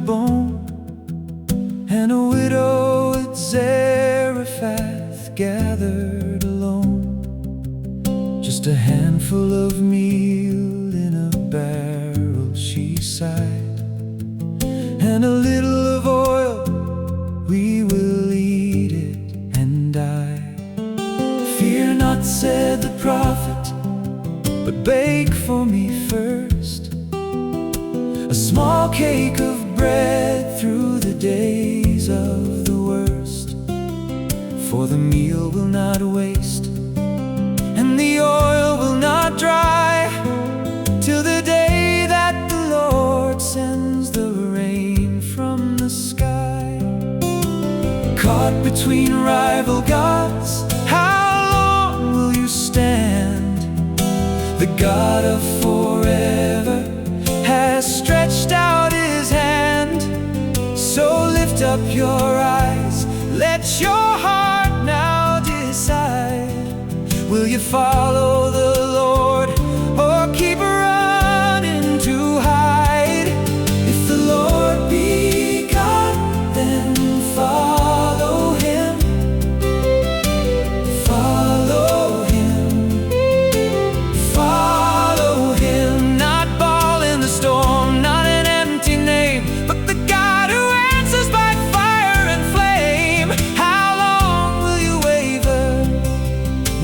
bone, and a widow at Zerephath gathered alone. Just a handful of meal in a barrel she sighed, and a little of oil, we will eat it and die. Fear not, said the prophet, but bake for me first a small cake of bread through the days of the worst. For the meal will not waste, and the oil will not dry, till the day that the Lord sends the rain from the sky. Caught between rival gods, how long will you stand? The God of forever has stretched out his hand. So lift up your eyes, let your heart now decide. Will you follow the Lord, or keep running to hide? If the Lord be God, then follow him. Follow him. Follow him. Not Baal in the storm, not an empty name, but the God who answers by fire and flame. How long will you waver?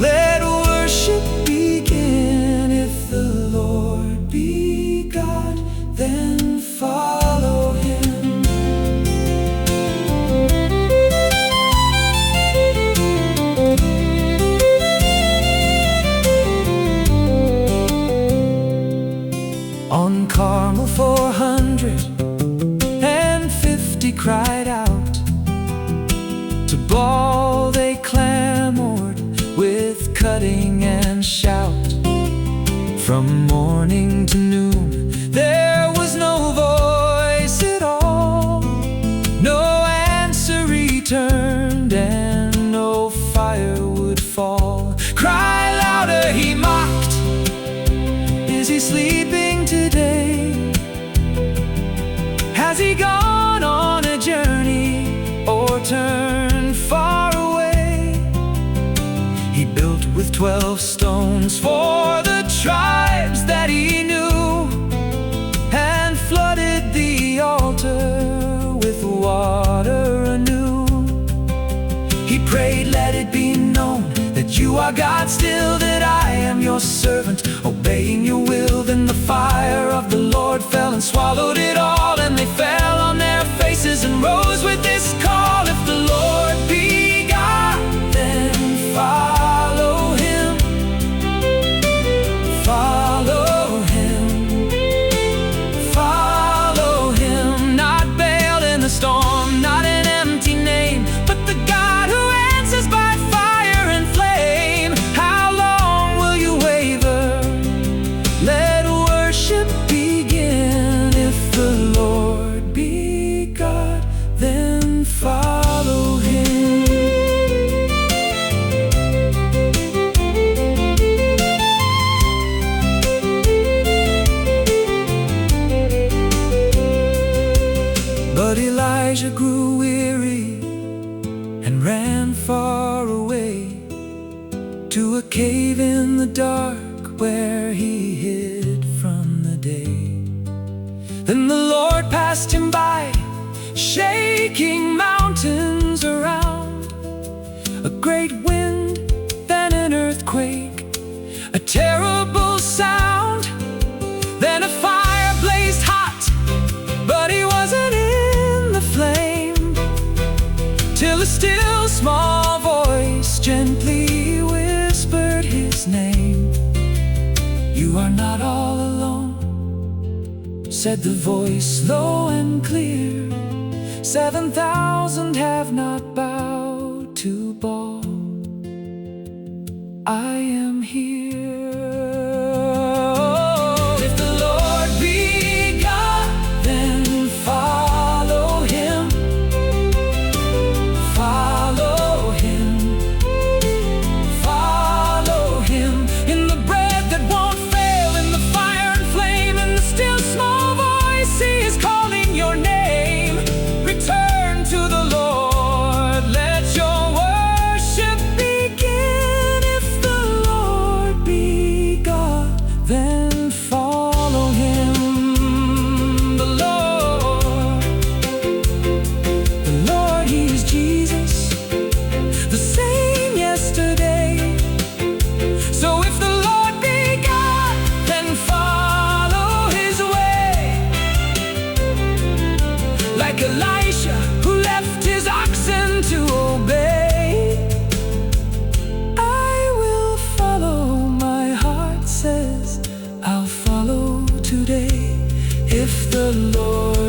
Let worship begin. If the Lord be God, then follow him. On Carmel 450 cried out. To Baal they clamored with cutting and shout. From morning to noon there was no voice at all. No answer returned, and no fire would fall. Cry louder, he mocked. Is he sleeping today? Has he gone on a journey, or turned far away? He built with 12 stones for the tribes that he knew, and flooded the altar with water anew. He prayed, let it be known that you are God still, that I am your servant, obeying your will. Then the fire of the Lord fell and swallowed it all, and they fell on their faces and rose with this call. If the Lord be God, then follow him. Follow him. Follow him. Not Baal in the storm, not an empty name, but the God who answers by fire and flame. How long will you waver? Let worship begin. If the Lord be God, then follow him. But Elijah grew weary and ran far away to a cave in the dark where he hid from the day. Then the Lord passed him by, shaking mountains around. A great wind, then an earthquake, a terrible sound. Then a fire blazed hot, but he wasn't in the flame, till a still small voice gently whispered his name. You are not all alone, said the voice low and clear. 7,000 have not bowed to Baal. I am here. If the Lord be God, then follow him. Follow him. Follow him. In the bread that won't fail, in the fire and flame, in the still small voice, he is calling your name. If the Lord